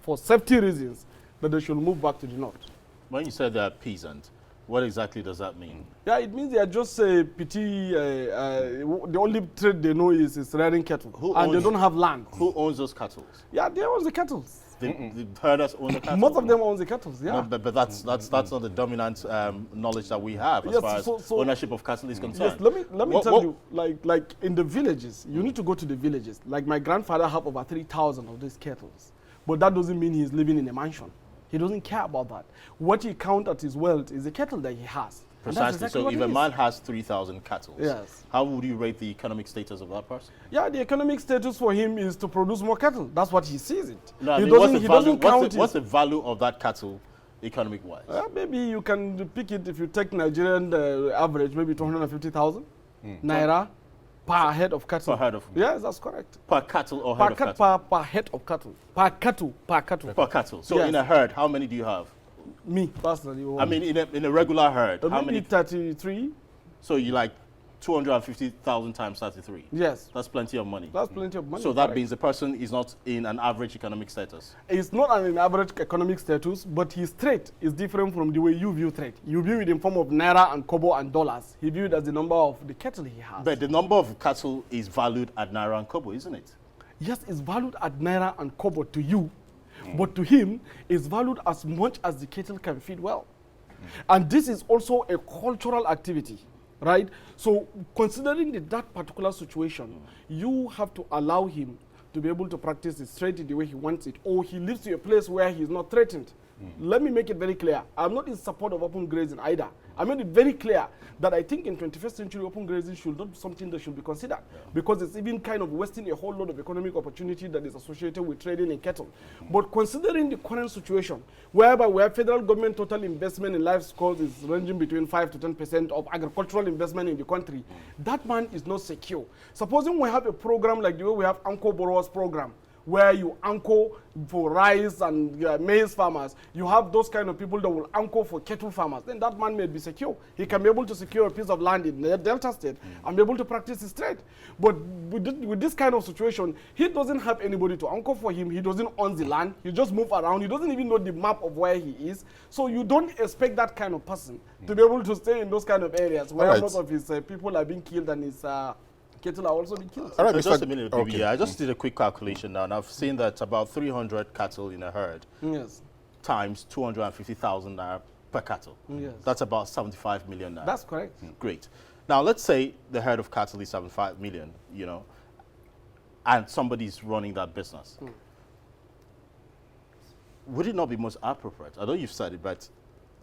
for safety reasons, that they should move back to the north. When you said they're peasant, what exactly does that mean? Yeah, it means they are just petty, the only trade they know is rearing cattle. And they don't have land. Who owns those cattle? Yeah, they own the cattle. The herders own the cattle? Most of them own the cattle, yeah. No, but that's not the dominant knowledge that we have as far as ownership of cattle is concerned. Yes, let me tell you, like in the villages, you need to go to the villages. Like my grandfather have over 3,000 of these cattle. But that doesn't mean he's living in a mansion. He doesn't care about that. What he counts as his wealth is the cattle that he has. Precisely. Exactly so if a man has 3,000 cattle, yes, how would you rate the economic status of that person? Yeah, the economic status for him is to produce more cattle. That's what he sees it. No, he doesn't count what's the value of that cattle economic-wise? Maybe you can pick it if you take Nigerian average, maybe 250,000 naira per head of cattle. Per head of? Yes, that's correct. Per cattle or head of cattle? Per head of cattle. Per cattle. Per cattle. So yes, in a herd, how many do you have? Me, personally. I mean, in a regular herd, how many? 33. So you like 250,000 times 33? Yes. That's plenty of money. That's plenty of money. So that means the person is not in an average economic status? He's not an average economic status, but his trade is different from the way you view trade. You view it in form of naira and kobo and dollars. He viewed it as the number of the cattle he has. But the number of cattle is valued at naira and kobo, isn't it? Yes, it's valued at naira and kobo to you. But to him, it's valued as much as the cattle can feed well. And this is also a cultural activity, right? So considering that particular situation, you have to allow him to be able to practice his trade the way he wants it, or he lives to a place where he's not threatened. Let me make it very clear. I'm not in support of open grazing either. I made it very clear that I think in 21st century open grazing should not be something that should be considered, because it's even kind of wasting a whole lot of economic opportunity that is associated with trading in cattle. But considering the current situation, whereby where federal government total investment in livestock is ranging between 5 to 10% of agricultural investment in the country, that man is not secure. Supposing we have a program like the way we have Anchor Borrowers program, where you anchor for rice and maize farmers, you have those kind of people that will anchor for cattle farmers, then that man may be secure. He can be able to secure a piece of land in the Delta State and be able to practice his trade. But with this kind of situation, he doesn't have anybody to anchor for him. He doesn't own the land. He just move around. He doesn't even know the map of where he is. So you don't expect that kind of person to be able to stay in those kind of areas where most of his people are being killed and his cattle are also being killed. All right, just a minute, okay. I just did a quick calculation now, and I've seen that about 300 cattle in a herd times 250,000 naira per cattle. That's about 75 million naira. That's correct. Great. Now, let's say the herd of cattle is 75 million, you know, and somebody's running that business. Would it not be most appropriate? I know you've said it, but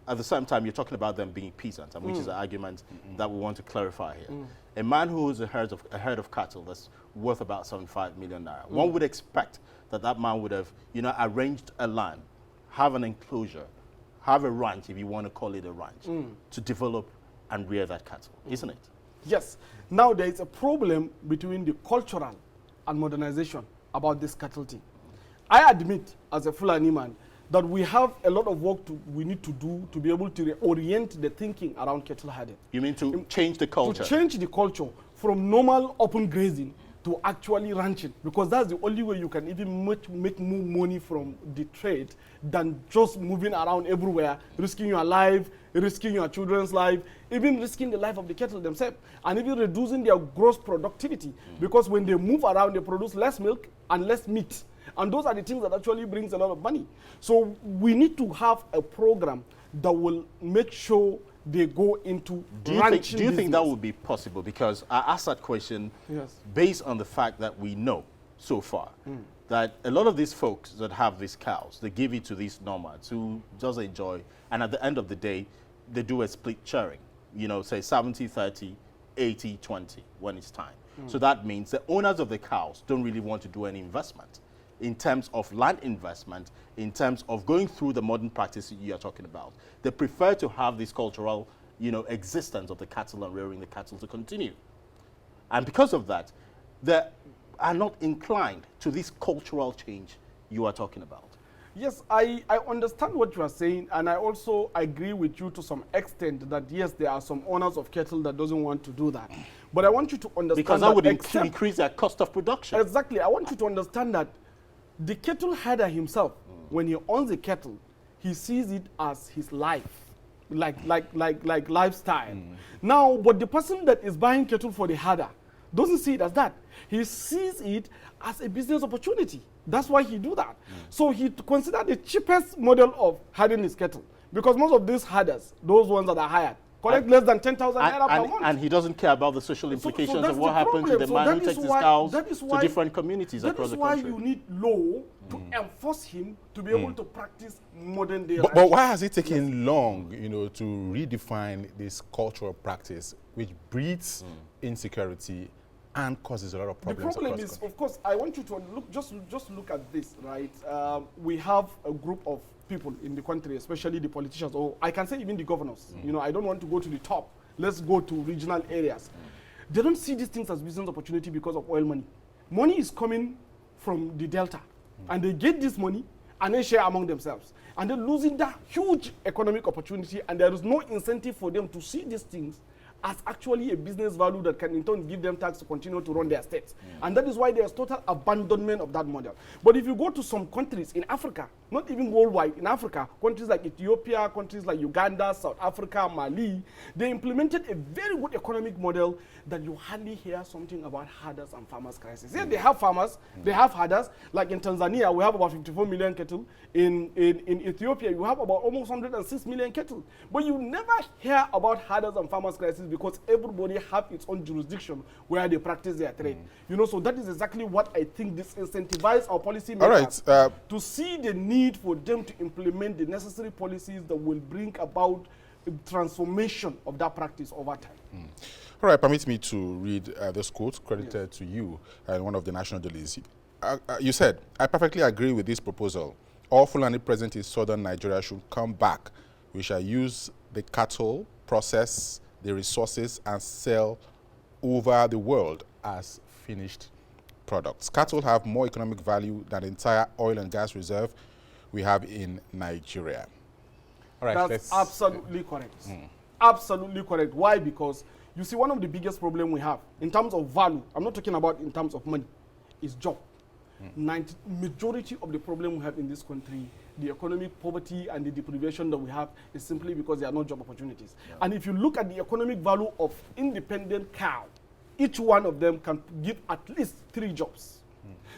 at the same time, you're talking about them being peasants, which is an argument that we want to clarify here. A man who owns a herd of cattle that's worth about 75 million naira, one would expect that that man would have, you know, arranged a land, have an enclosure, have a ranch, if you want to call it a ranch, to develop and rear that cattle, isn't it? Yes. Now there is a problem between the cultural and modernization about this cattle thing. I admit, as a Fulani man, that we have a lot of work we need to do to be able to reorient the thinking around cattle herding. You mean to change the culture? To change the culture from normal open grazing to actually ranching, because that's the only way you can even make more money from the trade than just moving around everywhere, risking your life, risking your children's life, even risking the life of the cattle themselves, and even reducing their gross productivity, because when they move around, they produce less milk and less meat. And those are the things that actually brings a lot of money. So we need to have a program that will make sure they go into ranching. Do you think that would be possible? Because I asked that question based on the fact that we know so far that a lot of these folks that have these cows, they give it to these nomads who just enjoy, and at the end of the day, they do a split sharing. You know, say 70-30, 80-20 when it's time. So that means the owners of the cows don't really want to do any investment in terms of land investment, in terms of going through the modern practices you are talking about. They prefer to have this cultural, you know, existence of the cattle and rearing the cattle to continue. And because of that, they are not inclined to this cultural change you are talking about. Yes, I understand what you are saying, and I also agree with you to some extent that, yes, there are some owners of cattle that doesn't want to do that. But I want you to understand because that would increase their cost of production. Exactly. I want you to understand that the cattle herder himself when he owns a kettle, he sees it as his life, like lifestyle. Now, but the person that is buying kettle for the herder doesn't see it as that. He sees it as a business opportunity. That's why he do that. So he considered the cheapest model of herding his kettle, because most of these herders, those ones that are hired, collect less than 10,000 naira per month. And he doesn't care about the social implications of what happened to the man who takes his cows to different communities across the country. That is why you need law to enforce him to be able to practice modern day rights. But why has it taken long, you know, to redefine this cultural practice which breeds insecurity and causes a lot of problems? The problem is, of course, I want you to look, just look at this, right? We have a group of people in the country, especially the politicians, or I can say even the governors. You know, I don't want to go to the top. Let's go to regional areas. They don't see these things as business opportunity because of oil money. Money is coming from the Delta, and they get this money and then share among themselves. And they're losing that huge economic opportunity, and there is no incentive for them to see these things as actually a business value that can in turn give them tax to continue to run their states. And that is why there's total abandonment of that model. But if you go to some countries in Africa, not even worldwide, in Africa, countries like Ethiopia, countries like Uganda, South Africa, Mali, they implemented a very good economic model that you hardly hear something about herders and farmers crisis. Yeah, they have farmers, they have herders. Like in Tanzania, we have about 54 million cattle. In Ethiopia, you have about almost 106 million cattle. But you never hear about herders and farmers crisis because everybody have its own jurisdiction where they practice their trade. You know, so that is exactly what I think disincentivize our policy makers to see the need for them to implement the necessary policies that will bring about a transformation of that practice over time. All right, permit me to read this quote credited to you and one of the national journalists. You said, "I perfectly agree with this proposal. All Fulani present in southern Nigeria should come back. We shall use the cattle, process the resources, and sell over the world as finished products. Cattle have more economic value than the entire oil and gas reserve we have in Nigeria." All right, that's absolutely correct. Absolutely correct. Why? Because you see, one of the biggest problems we have in terms of value, I'm not talking about in terms of money, is job. Majority of the problem we have in this country, the economic poverty and the deprivation that we have, is simply because there are no job opportunities. And if you look at the economic value of independent cow, each one of them can give at least 3 jobs.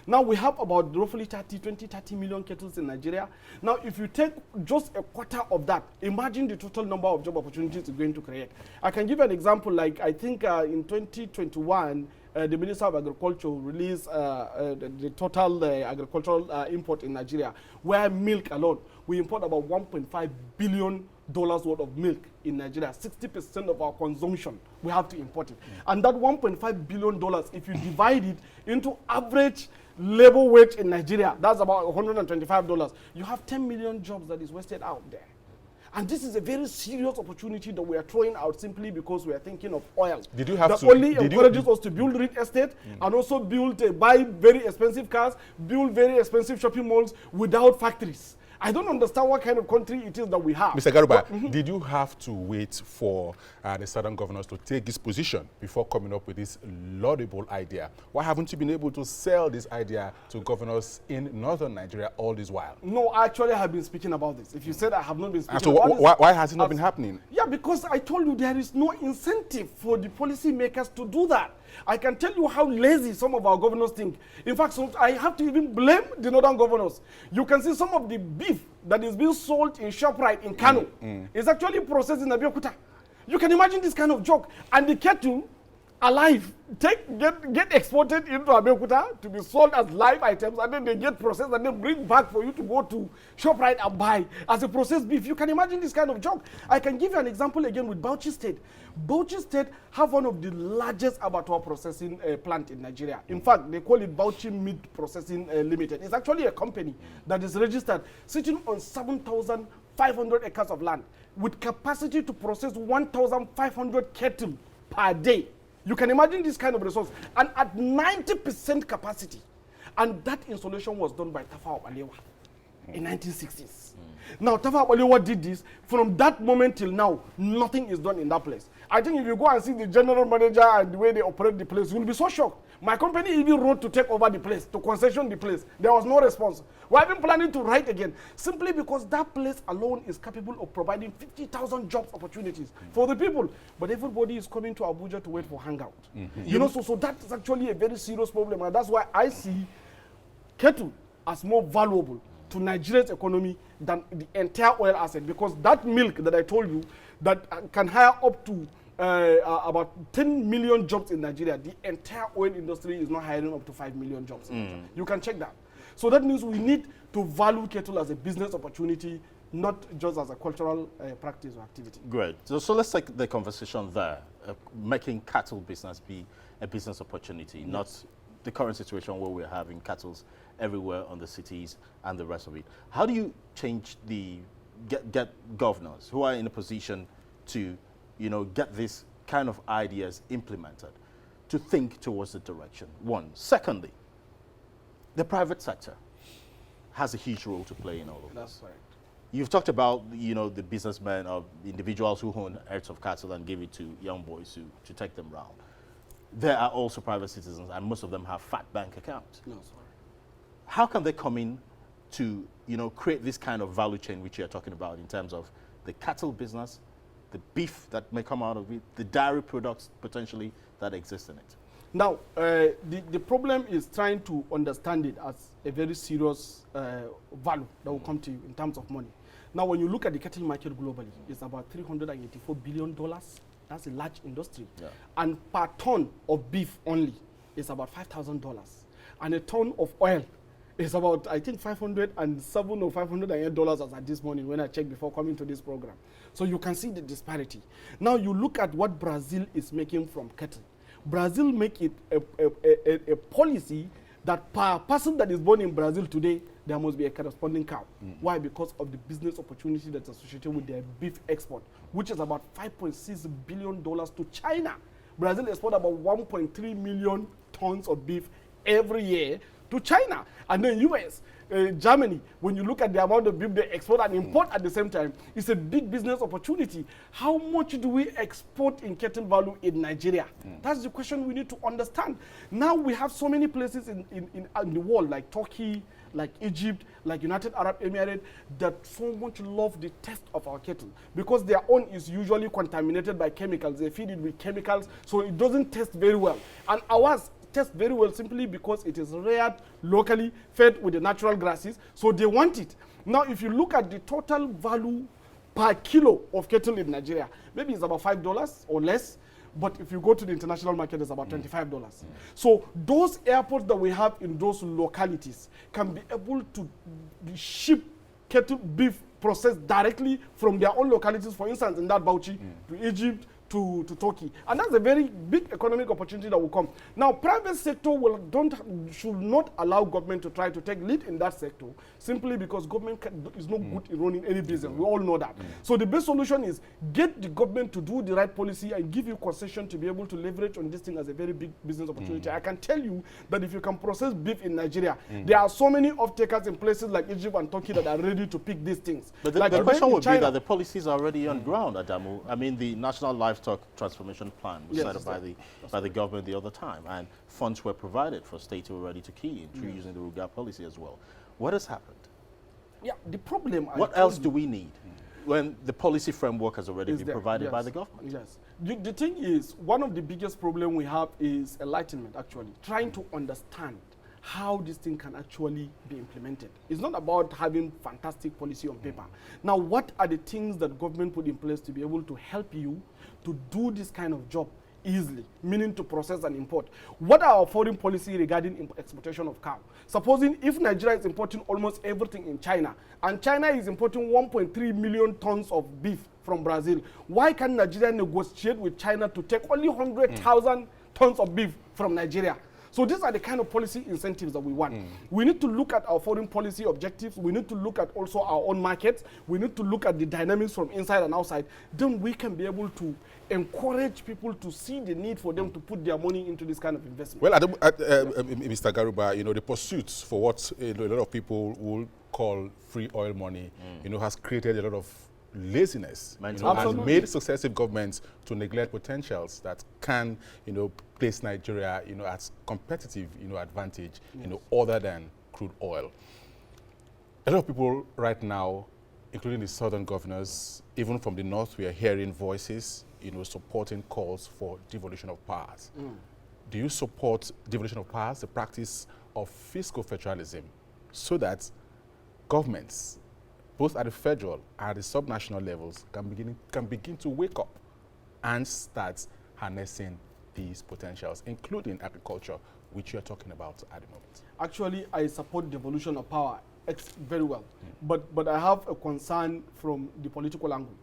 Now we have about roughly 30 million cattle in Nigeria. Now if you take just a quarter of that, imagine the total number of job opportunities it's going to create. I can give an example, like I think in 2021, the Minister of Agriculture released the total agricultural import in Nigeria, where milk alone, we import about $1.5 billion worth of milk in Nigeria. 60% of our consumption, we have to import it. And that $1.5 billion, if you divide it into average labor wage in Nigeria, that's about $125. You have 10 million jobs that is wasted out there. And this is a very serious opportunity that we are throwing out simply because we are thinking of oil. Did you have that to only encourages us to build real estate and also build, buy very expensive cars, build very expensive shopping malls without factories. I don't understand what kind of country it is that we have. Mr. Garuba, did you have to wait for the southern governors to take this position before coming up with this laudable idea? Why haven't you been able to sell this idea to governors in northern Nigeria all this while? No, actually I have been speaking about this. If you said I have not been speaking so about this. Why has it not been happening? Yeah, because I told you there is no incentive for the policy makers to do that. I can tell you how lazy some of our governors think. In fact, I have to even blame the northern governors. You can see some of the beef that is being sold in ShopRite in Kano is actually processed in Abeokuta. You can imagine this kind of joke. And the cattle alive get exported into Abeokuta to be sold as live items, and then they get processed and then bring back for you to go to ShopRite and buy as a processed beef. You can imagine this kind of joke. I can give you an example again with Bauchi State. Bauchi State have one of the largest abattoir processing plant in Nigeria. In fact, they call it Bauchi Meat Processing Limited. It's actually a company that is registered, sitting on 7,500 acres of land with capacity to process 1,500 cattle per day. You can imagine this kind of resource, and at 90% capacity. And that installation was done by Tafawa Balewa in 1960s. Now, Tafawa Balewa did this. From that moment till now, nothing is done in that place. I think if you go and see the general manager and the way they operate the place, you'll be so shocked. My company even wrote to take over the place, to concession the place. There was no response. We have been planning to write again, simply because that place alone is capable of providing 50,000 job opportunities for the people. But everybody is coming to Abuja to wait for hangout. You know, so that is actually a very serious problem, and that's why I see cattle as more valuable to Nigeria's economy than the entire oil asset, because that milk that I told you that can hire up to about 10 million jobs in Nigeria, the entire oil industry is not hiring up to 5 million jobs. You can check that. So that means we need to value cattle as a business opportunity, not just as a cultural practice or activity. Great. So let's take the conversation there, making cattle business be a business opportunity, not the current situation where we're having cattle everywhere on the cities and the rest of it. How do you change get governors who are in a position to, get these kind of ideas implemented, to think towards the direction? One. Secondly, the private sector has a huge role to play in all of this. That's right. You've talked about, the businessmen or individuals who own herds of cattle and give it to young boys to take them around. There are also private citizens, and most of them have fat bank accounts. No, sorry. How can they come in to, create this kind of value chain which you're talking about in terms of the cattle business, the beef that may come out of it, the dairy products potentially that exist in it? Now, the problem is trying to understand it as a very serious value that will come to you in terms of money. Now, when you look at the cattle market globally, it's about $384 billion. That's a large industry. Yeah. And per ton of beef only is about $5,000. And a ton of oil is about, I think, $507 or $508 as at this morning when I checked before coming to this program. So you can see the disparity. Now you look at what Brazil is making from cattle. Brazil make it a policy that per person that is born in Brazil today, there must be a corresponding cow. Why? Because of the business opportunity that's associated with their beef export, which is about $5.6 billion to China. Brazil export about 1.3 million tons of beef every year to China. And then US, Germany, when you look at the amount of beef they export and import at the same time, it's a big business opportunity. How much do we export in cattle value in Nigeria? That's the question we need to understand. Now we have so many places in the world, like Turkey, like Egypt, like United Arab Emirates, that so much love the taste of our cattle, because their own is usually contaminated by chemicals. They feed it with chemicals, so it doesn't taste very well. And ours tastes very well simply because it is reared locally, fed with the natural grasses, so they want it. Now, if you look at the total value per kilo of cattle in Nigeria, maybe it's about $5 or less, but if you go to the international market, it's about $25. So those airports that we have in those localities can be able to ship cattle beef processed directly from their own localities, for instance, in that Bauchi, to Egypt, to Turkey. And that's a very big economic opportunity that will come. Now, private sector should not allow government to try to take lead in that sector, simply because government is not good in running any business. We all know that. So the best solution is get the government to do the right policy and give you concession to be able to leverage on this thing as a very big business opportunity. I can tell you that if you can process beef in Nigeria, there are so many off-takers in places like Egypt and Turkey that are ready to pick these things. But the question would be that the policies are already on ground, Adamu. I mean, the National Livestock Transformation Plan was set up by the government the other time, and funds were provided for states who were ready to key in through using the Ruga policy as well. What has happened? Yeah, the problem. What else do we need when the policy framework has already been provided by the government? Yes. The thing is, one of the biggest problems we have is enlightenment, actually, trying to understand how this thing can actually be implemented. It's not about having fantastic policy on paper. Now, what are the things that government put in place to be able to help you to do this kind of job easily, meaning to process and import? What are our foreign policy regarding exportation of cow? Supposing if Nigeria is importing almost everything in China, and China is importing 1.3 million tons of beef from Brazil, why can't Nigeria negotiate with China to take only 100,000 tons of beef from Nigeria? So these are the kind of policy incentives that we want. We need to look at our foreign policy objectives. We need to look at also our own markets. We need to look at the dynamics from inside and outside. Then we can be able to encourage people to see the need for them to put their money into this kind of investment. Well, Mr. Garuba, the pursuits for what a lot of people will call free oil money, has created a lot of laziness, and made successive governments to neglect potentials that can, place Nigeria, at competitive, advantage, other than crude oil. A lot of people right now, including the southern governors, even from the north, we are hearing voices, supporting calls for devolution of powers. Do you support devolution of powers, the practice of fiscal federalism, so that governments, both at the federal and at the subnational levels, can begin to wake up and start harnessing these potentials, including agriculture, which you're talking about at the moment? Actually, I support devolution of power very well, but I have a concern from the political angle.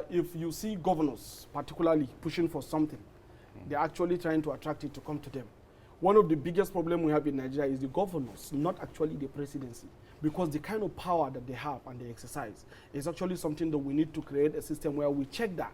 If you see governors particularly pushing for something, they're actually trying to attract it to come to them. One of the biggest problems we have in Nigeria is the governors, not actually the presidency, because the kind of power that they have and they exercise is actually something that we need to create a system where we check that.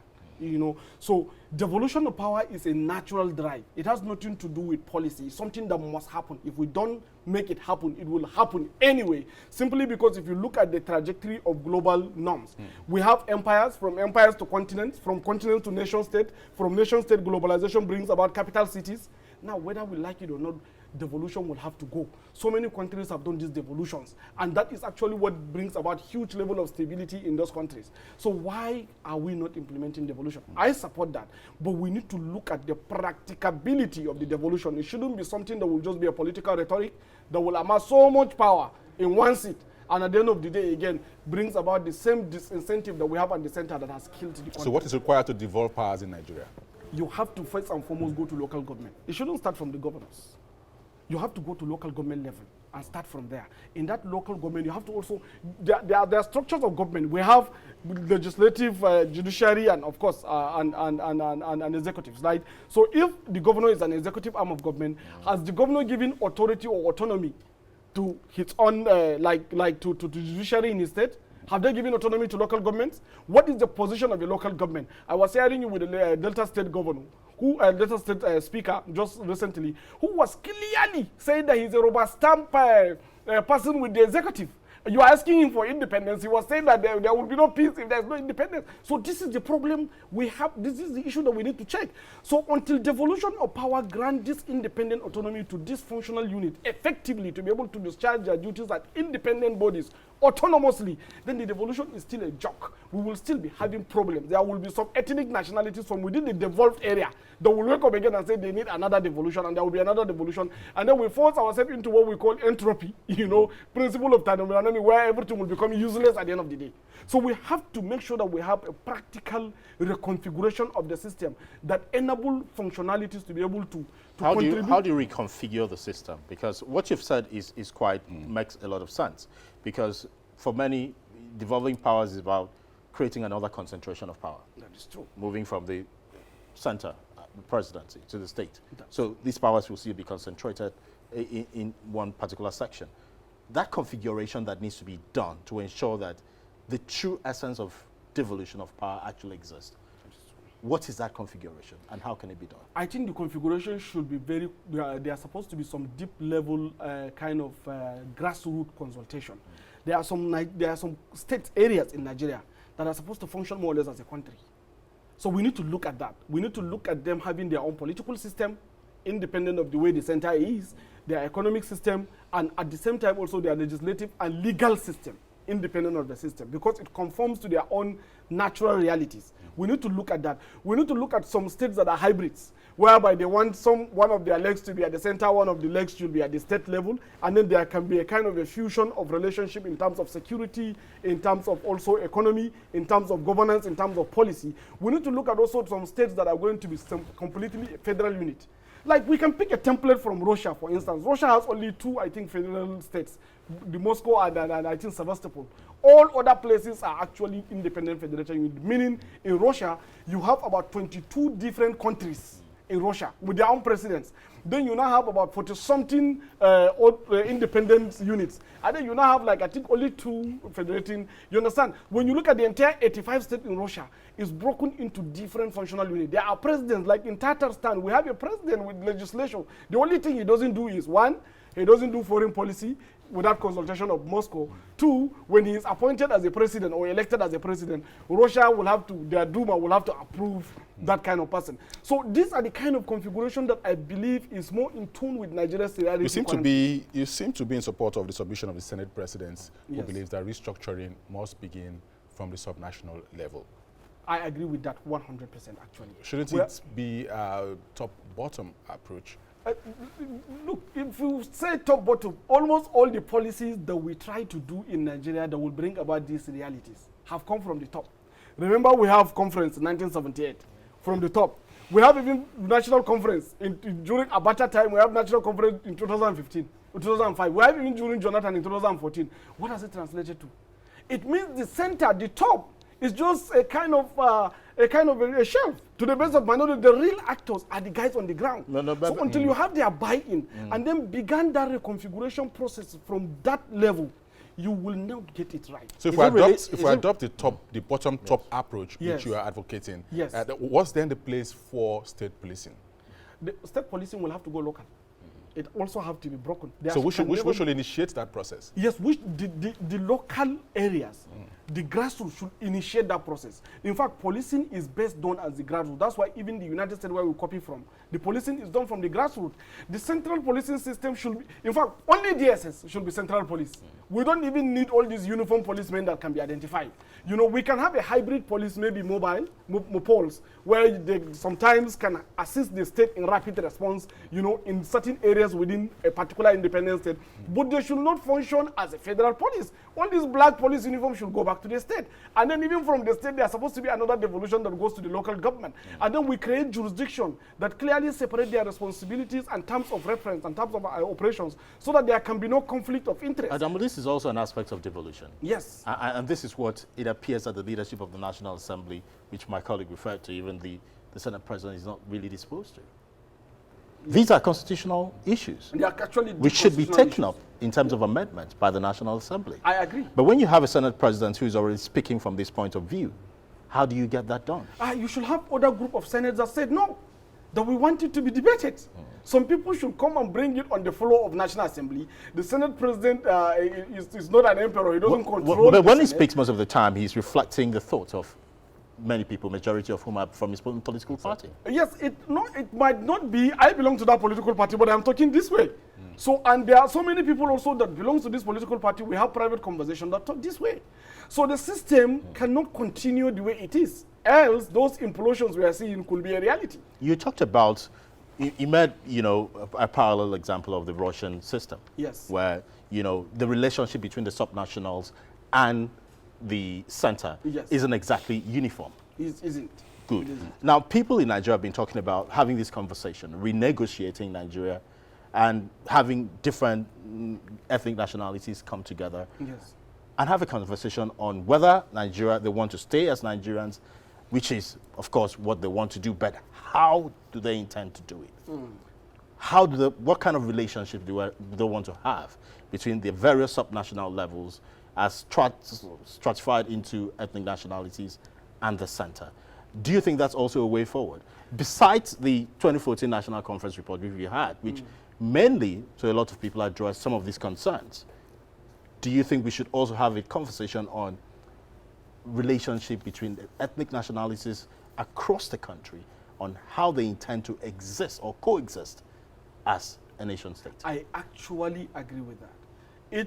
So devolution of power is a natural drive. It has nothing to do with policy. It's something that must happen. If we don't make it happen, it will happen anyway. Simply because if you look at the trajectory of global norms, we have empires, from empires to continents, from continents to nation state, from nation state globalization brings about capital cities. Now, whether we like it or not, devolution will have to go. So many countries have done these devolutions, and that is actually what brings about huge level of stability in those countries. So why are we not implementing devolution? I support that, but we need to look at the practicability of the devolution. It shouldn't be something that will just be a political rhetoric that will amass so much power in one seat, and at the end of the day, again, brings about the same disincentive that we have at the center that has killed the country. So what is required to devolve powers in Nigeria? You have to first and foremost go to local government. It shouldn't start from the governors. You have to go to local government level and start from there. In that local government, you have to also, there are structures of government. We have legislative, judiciary, and of course, and executives, right? So if the governor is an executive arm of government, has the governor given authority or autonomy to his own, to judiciary in his state? Have they given autonomy to local governments? What is the position of the local government? I was hearing you with the Delta State governor, Delta State speaker just recently, who was clearly saying that he's a rubber stamp person with the executive. You are asking him for independence. He was saying that there will be no peace if there's no independence. So this is the problem we have. This is the issue that we need to check. So until devolution of power grant this independent autonomy to this functional unit effectively to be able to discharge their duties as independent bodies autonomously, then the devolution is still a joke. We will still be having problems. There will be some ethnic nationalities from within the devolved area that will wake up again and say they need another devolution, and there will be another devolution, and then we force ourselves into what we call entropy, principle of thermodynamics, where everything will become useless at the end of the day. So we have to make sure that we have a practical reconfiguration of the system that enable functionalities to be able to contribute. How do you reconfigure the system? Because what you've said is quite makes a lot of sense. Because for many, devolving powers is about creating another concentration of power. That is true. Moving from the center, the presidency, to the state. So these powers will still be concentrated in one particular section. That configuration that needs to be done to ensure that the true essence of devolution of power actually exists. What is that configuration, and how can it be done? I think the configuration should be very, there are supposed to be some deep level kind of grassroots consultation. There are some state areas in Nigeria that are supposed to function more or less as a country. So we need to look at that. We need to look at them having their own political system, independent of the way the center is, their economic system, and at the same time also their legislative and legal system, independent of the system, because it conforms to their own natural realities. We need to look at that. We need to look at some states that are hybrids, whereby they want one of their legs to be at the center, one of the legs should be at the state level, and then there can be a kind of a fusion of relationship in terms of security, in terms of also economy, in terms of governance, in terms of policy. We need to look at also some states that are going to be completely a federal unit. Like we can pick a template from Russia, for instance. Russia has only 2, I think, federal states, the Moscow and I think Sevastopol. All other places are actually independent federation units, meaning in Russia, you have about 22 different countries in Russia with their own presidents. Then you now have about 40-something independent units. And then you now have, like, I think only 2 federating. You understand? When you look at the entire 85 states in Russia, it's broken into different functional units. There are presidents, like in Tatarstan, we have a president with legislation. The only thing he doesn't do is, 1, he doesn't do foreign policy. without consultation of Moscow. 2, when he is appointed as a president or elected as a president, Russia will have to, their Duma will have to approve that kind of person. So these are the kind of configuration that I believe is more in tune with Nigeria's reality. You seem to be in support of the submission of the Senate President, who Yes. believes that restructuring must begin from the subnational level. I agree with that 100% actually. Shouldn't Well, it be a top-bottom approach? Look, if you say top bottom, almost all the policies that we try to do in Nigeria that will bring about these realities have come from the top. Remember, we have conference in 1978 from the top. We have even national conference during Abacha time. We have national conference in 2015, 2005. We have even during Jonathan in 2014. What has it translated to? It means the center, the top, is just a kind of a shelf. To the best of my knowledge, the real actors are the guys on the ground. So until you have their buy-in and then began that reconfiguration process from that level, you will not get it right. So if Is we adopt the bottom-top approach, Yes. which you are advocating, Yes. what's then the place for state policing? The state policing will have to go local. It also have to be broken. So we should initiate that process? Yes, the local areas, the grassroots should initiate that process. In fact, policing is best done as the grassroots. That's why even the United States, where we copy from, the policing is done from the grassroots. The central policing system should be, in fact, only DSS should be central police. We don't even need all these uniform policemen that can be identified. You know, we can have a hybrid police, maybe mobile, mobiles, where they sometimes can assist the state in rapid response, you know, in certain areas within a particular independent state. But they should not function as a federal police. All these black police uniforms should go back to the state. And then even from the state, there's supposed to be another devolution that goes to the local government. And then we create jurisdiction that clearly separate their responsibilities and terms of reference and terms of operations so that there can be no conflict of interest. Adam, this is also an aspect of devolution. Yes. And this is what it appears that the leadership of the National Assembly, which my colleague referred to, even the Senate President is not really disposed to. These are constitutional issues They are actually which should be constitutional taken up in terms of amendment by the National Assembly. I agree. But when you have a Senate President who is already speaking from this point of view, how do you get that done? You should have other group of senators that said no, that we want it to be debated. Some people should come and bring it on the floor of National Assembly. The Senate President is not an emperor. He doesn't control But when he Senate. speaks most of the time, he's reflecting the thoughts of many people, majority of whom are from his political party. Yes, it might not be, I belong to that political party, but I'm talking this way. So, and there are so many people also that belong to this political party. We have private conversation that talk this way. So the system cannot continue the way it is. Else, those implosions we are seeing could be a reality. You talked about, you made, you know, a parallel example of the Russian system. Yes. Where, you know, the relationship between the subnationals and the center Yes. isn't exactly uniform. Isn't. Good. It isn't. Now, people in Nigeria have been talking about having this conversation, renegotiating Nigeria, and having different ethnic nationalities come together Yes. and have a conversation on whether Nigeria, they want to stay as Nigerians, which is, of course, what they want to do, but how do they intend to do it? What kind of relationship do they want to have between the various subnational levels as stratified into ethnic nationalities and the center? Do you think that's also a way forward? Besides the 2014 National Conference report which we had, which mainly, to a lot of people, addressed some of these concerns, do you think we should also have a conversation on relationship between the ethnic nationalities across the country on how they intend to exist or coexist as a nation state? I actually agree with that.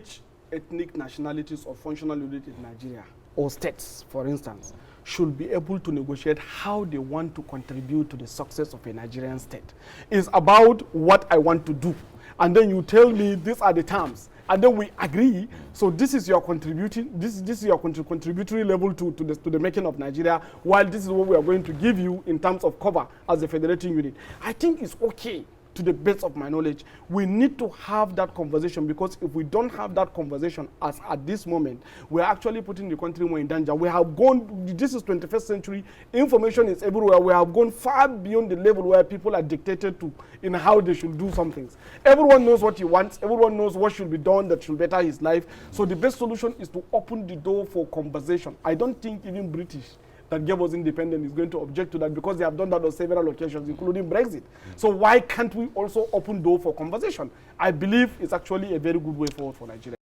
Each ethnic nationalities or functional unit in Nigeria, or states, for instance, should be able to negotiate how they want to contribute to the success of a Nigerian state. It's about what I want to do. And then you tell me these are the terms. And then we agree. So this is your contributing. This is your contributory level to the making of Nigeria. While this is what we are going to give you in terms of cover as a federating unit. I think it's okay. To the best of my knowledge, we need to have that conversation, because if we don't have that conversation as at this moment, we're actually putting the country more in danger. We have gone, this is 21st century, information is everywhere. We have gone far beyond the level where people are dictated to in how they should do some things. Everyone knows what he wants. Everyone knows what should be done that should better his life. So the best solution is to open the door for conversation. I don't think even British that gave us independence is going to object to that, because they have done that on several occasions, including Brexit. So why can't we also open door for conversation? I believe it's actually a very good way forward for Nigeria.